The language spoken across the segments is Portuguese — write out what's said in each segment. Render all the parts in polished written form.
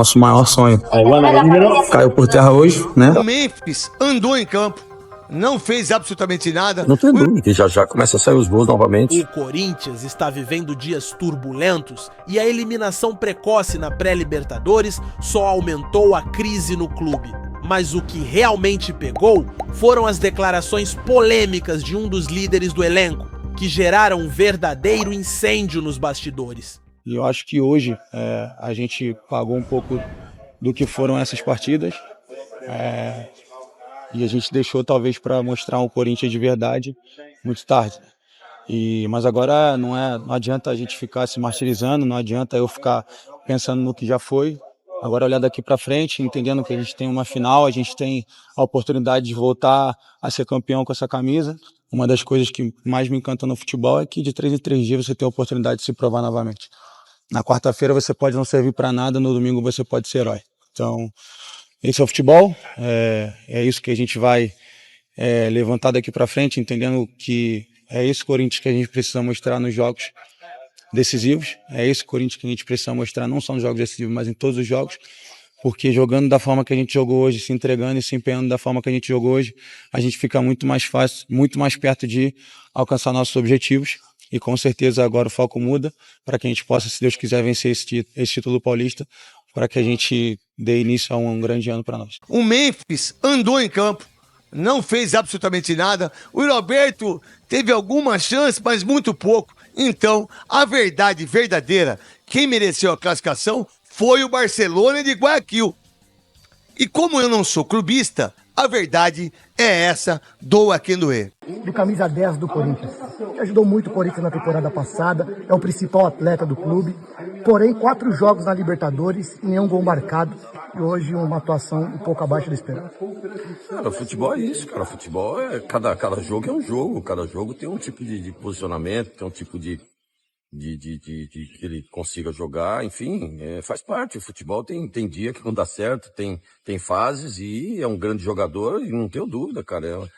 Nosso maior sonho caiu por terra hoje, né? O Memphis andou em campo, não fez absolutamente nada. Não tem dúvida que já começa a sair os gols novamente. O Corinthians está vivendo dias turbulentos e a eliminação precoce na pré-Libertadores só aumentou a crise no clube. Mas o que realmente pegou foram as declarações polêmicas de um dos líderes do elenco, que geraram um verdadeiro incêndio nos bastidores. E eu acho que hoje a gente pagou um pouco do que foram essas partidas. E a gente deixou talvez para mostrar um Corinthians de verdade muito tarde. Mas agora não adianta a gente ficar se martirizando, não adianta eu ficar pensando no que já foi. Agora olhar daqui para frente, entendendo que a gente tem uma final, a gente tem a oportunidade de voltar a ser campeão com essa camisa. Uma das coisas que mais me encanta no futebol é que de 3 em 3 dias você tem a oportunidade de se provar novamente. Na quarta-feira você pode não servir para nada, no domingo você pode ser herói. Então, esse é o futebol, é isso que a gente vai levantar daqui para frente, entendendo que é esse Corinthians que a gente precisa mostrar nos jogos decisivos, é esse Corinthians que a gente precisa mostrar não só nos jogos decisivos, mas em todos os jogos, porque jogando da forma que a gente jogou hoje, se entregando e se empenhando da forma que a gente jogou hoje, a gente fica muito mais fácil, muito mais perto de alcançar nossos objetivos. E com certeza agora o foco muda para que a gente possa, se Deus quiser, vencer esse título paulista, para que a gente dê início a um grande ano para nós. O Memphis andou em campo, não fez absolutamente nada. O Roberto teve alguma chance, mas muito pouco. Então, a verdade verdadeira, quem mereceu a classificação foi o Barcelona de Guayaquil. E como eu não sou clubista, a verdade é essa, doa quem doer. Do camisa 10 do Corinthians, que ajudou muito o Corinthians na temporada passada, é o principal atleta do clube, porém 4 jogos na Libertadores e nenhum gol marcado, e hoje uma atuação um pouco abaixo da esperança. Cara, futebol é isso, cara, futebol é, cada jogo é um jogo, cada jogo tem um tipo de posicionamento, tem um tipo de que ele consiga jogar, enfim, faz parte. O futebol tem dia que não dá certo, tem fases, e é um grande jogador, e não tenho dúvida, cara,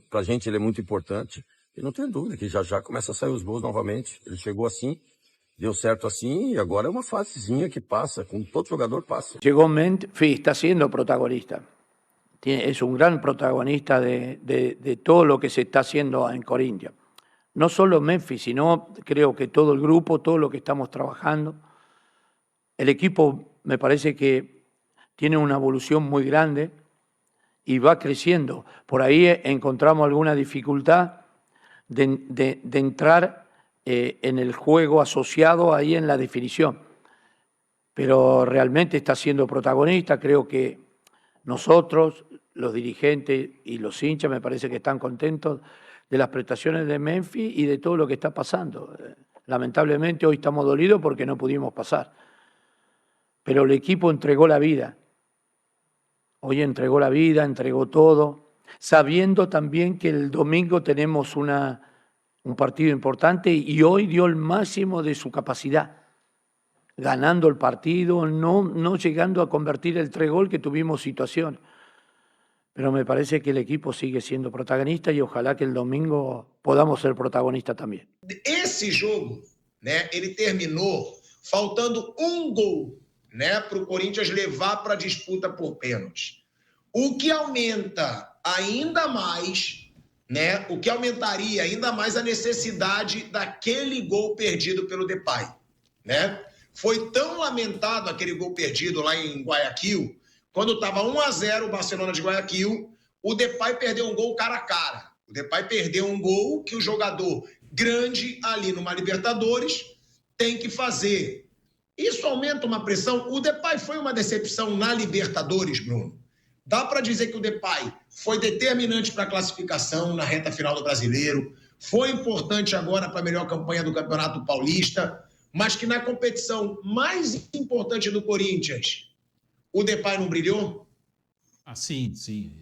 pra gente ele é muito importante, e não tenho dúvida que já começa a sair os gols novamente. Ele chegou assim, deu certo assim, e agora é uma fasezinha que passa, como todo jogador passa. Llegó Memphis, está siendo protagonista. Es un gran protagonista de todo lo que se está haciendo en Corinthians. No solo Memphis, sino creo que todo el grupo, todo lo que estamos trabajando. El equipo me parece que tiene una evolución muy grande y va creciendo. Por ahí encontramos alguna dificultad de entrar en el juego asociado ahí en la definición. Pero realmente está siendo protagonista. Creo que nosotros, los dirigentes y los hinchas, me parece que están contentos de las prestaciones de Memphis y de todo lo que está pasando. Lamentablemente hoy estamos dolidos porque no pudimos pasar. Pero el equipo entregó la vida. Hoy entregó la vida, entregó todo, sabiendo también que el domingo tenemos un partido importante, y hoy dio el máximo de su capacidad, ganando el partido, no llegando a convertir el 3 goles que tuvimos situaciones. Pero me parece que el equipo sigue siendo protagonista, y ojalá que el domingo podamos ser protagonistas también. Esse jogo, né, ele terminou faltando um gol, né, para o Corinthians levar para a disputa por pênalti. O que aumenta ainda mais, né, o que aumentaria ainda mais a necessidade daquele gol perdido pelo Depay, né? Foi tão lamentado aquele gol perdido lá em Guayaquil. Quando estava 1-0 o Barcelona de Guayaquil, o Depay perdeu um gol cara a cara. O Depay perdeu um gol que o jogador grande ali numa Libertadores tem que fazer. Isso aumenta uma pressão. O Depay foi uma decepção na Libertadores, Bruno. Dá para dizer que o Depay foi determinante para a classificação na reta final do Brasileiro, foi importante agora para a melhor campanha do Campeonato Paulista, mas que na competição mais importante do Corinthians, o Depay não brilhou? Ah, sim.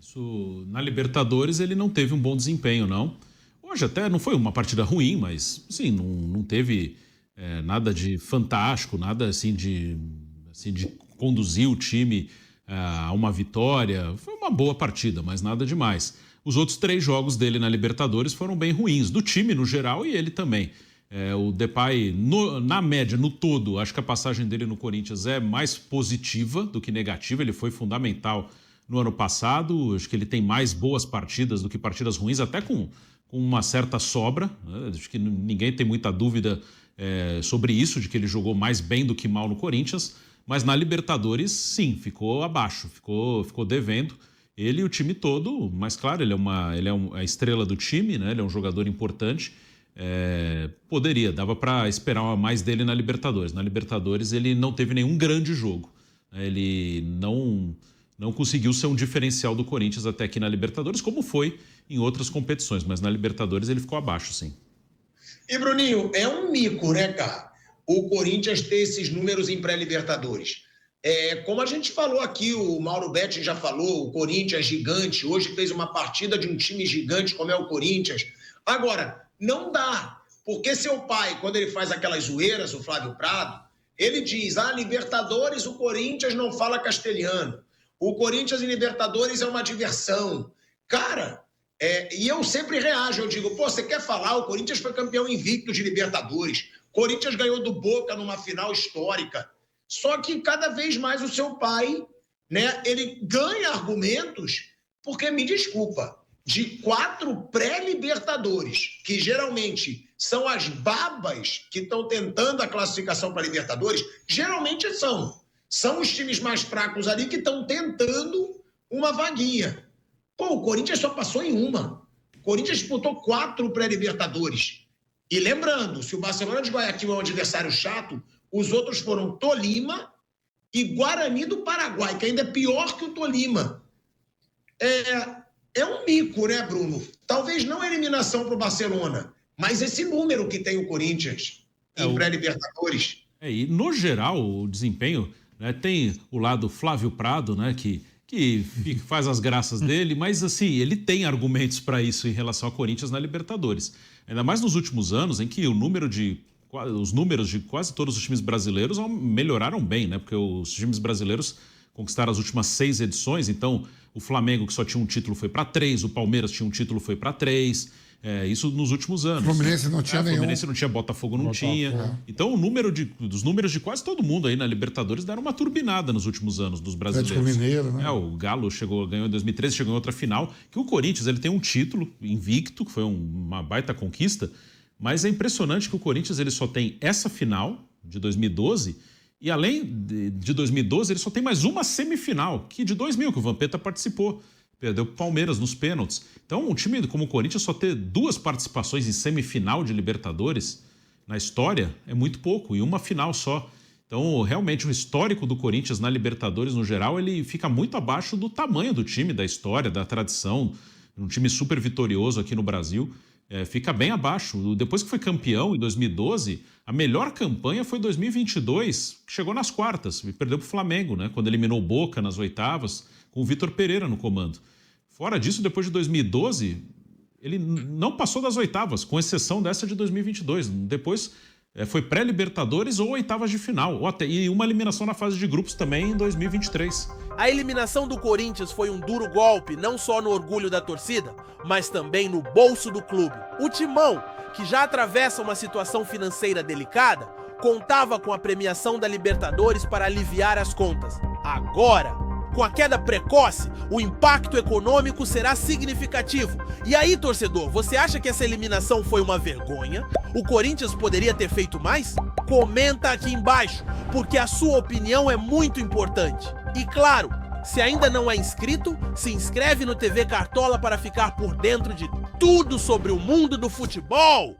Isso, na Libertadores ele não teve um bom desempenho, não. Hoje até não foi uma partida ruim, mas sim, não teve nada de fantástico, nada assim de conduzir o time a uma vitória. Foi uma boa partida, mas nada demais. Os outros 3 jogos dele na Libertadores foram bem ruins, do time no geral e ele também. O Depay, na média, no todo, acho que a passagem dele no Corinthians é mais positiva do que negativa. Ele foi fundamental no ano passado. Acho que ele tem mais boas partidas do que partidas ruins, até com uma certa sobra. Acho que ninguém tem muita dúvida sobre isso, de que ele jogou mais bem do que mal no Corinthians. Mas na Libertadores, sim, ficou abaixo, ficou devendo. Ele e o time todo, mas claro, ele é a estrela do time, né? Ele é um jogador importante. Dava para esperar mais dele na Libertadores. Na Libertadores ele não teve nenhum grande jogo. Ele não conseguiu ser um diferencial do Corinthians até aqui na Libertadores, como foi em outras competições, mas na Libertadores ele ficou abaixo, sim. E Bruninho, é um mico, né, cara? O Corinthians ter esses números em pré-Libertadores. Como a gente falou aqui, o Mauro Betti já falou, o Corinthians é gigante, hoje fez uma partida de um time gigante como é o Corinthians. Agora, não dá, porque seu pai, quando ele faz aquelas zoeiras, o Flávio Prado, ele diz, Libertadores, o Corinthians não fala castelhano. O Corinthians em Libertadores é uma diversão. Cara, e eu sempre reajo, eu digo, você quer falar, o Corinthians foi campeão invicto de Libertadores, o Corinthians ganhou do Boca numa final histórica. Só que cada vez mais o seu pai, né, ele ganha argumentos, porque, me desculpa, de 4 pré-Libertadores, que geralmente são as babas que estão tentando a classificação para Libertadores, geralmente são os times mais fracos ali que estão tentando uma vaguinha. O Corinthians só passou em uma. O Corinthians disputou 4 pré-Libertadores. E lembrando, se o Barcelona de Guayaquil é um adversário chato, os outros foram Tolima e Guarani do Paraguai, que ainda é pior que o Tolima. É um mico, né, Bruno? Talvez não a eliminação para o Barcelona, mas esse número que tem o Corinthians em pré-Libertadores. E no geral, o desempenho, né, tem o lado Flávio Prado, né, que faz as graças dele, mas assim, ele tem argumentos para isso em relação ao Corinthians na Libertadores. Ainda mais nos últimos anos, em que os números de quase todos os times brasileiros melhoraram bem, né? Porque os times brasileiros conquistaram as últimas 6 edições, então o Flamengo, que só tinha um título, foi para 3, o Palmeiras tinha um título, foi para 3, isso nos últimos anos. O Fluminense não tinha nenhum. O Fluminense não tinha, Botafogo não tinha. Então dos números de quase todo mundo aí na Libertadores deram uma turbinada nos últimos anos dos brasileiros. Mineiro, né? O Galo ganhou em 2013, chegou em outra final, que o Corinthians ele tem um título invicto, que foi uma baita conquista, mas é impressionante que o Corinthians ele só tem essa final de 2012 e além de 2012 ele só tem mais uma semifinal, que de 2000, que o Vampeta participou. Perdeu para o Palmeiras nos pênaltis. Então, um time como o Corinthians só ter 2 participações em semifinal de Libertadores na história é muito pouco, e uma final só. Então, realmente, o histórico do Corinthians na Libertadores, no geral, ele fica muito abaixo do tamanho do time, da história, da tradição. Um time super vitorioso aqui no Brasil. Fica bem abaixo. Depois que foi campeão, em 2012, a melhor campanha foi 2022, que chegou nas quartas e perdeu para o Flamengo, né? Quando eliminou o Boca nas oitavas, com o Vitor Pereira no comando. Fora disso, depois de 2012, ele não passou das oitavas, com exceção dessa de 2022. Depois foi pré-Libertadores ou oitavas de final, e uma eliminação na fase de grupos também em 2023. A eliminação do Corinthians foi um duro golpe, não só no orgulho da torcida, mas também no bolso do clube. O Timão, que já atravessa uma situação financeira delicada, contava com a premiação da Libertadores para aliviar as contas. Agora, com a queda precoce, o impacto econômico será significativo. E aí, torcedor, você acha que essa eliminação foi uma vergonha? O Corinthians poderia ter feito mais? Comenta aqui embaixo, porque a sua opinião é muito importante. E claro, se ainda não é inscrito, se inscreve no TV Cartola para ficar por dentro de tudo sobre o mundo do futebol.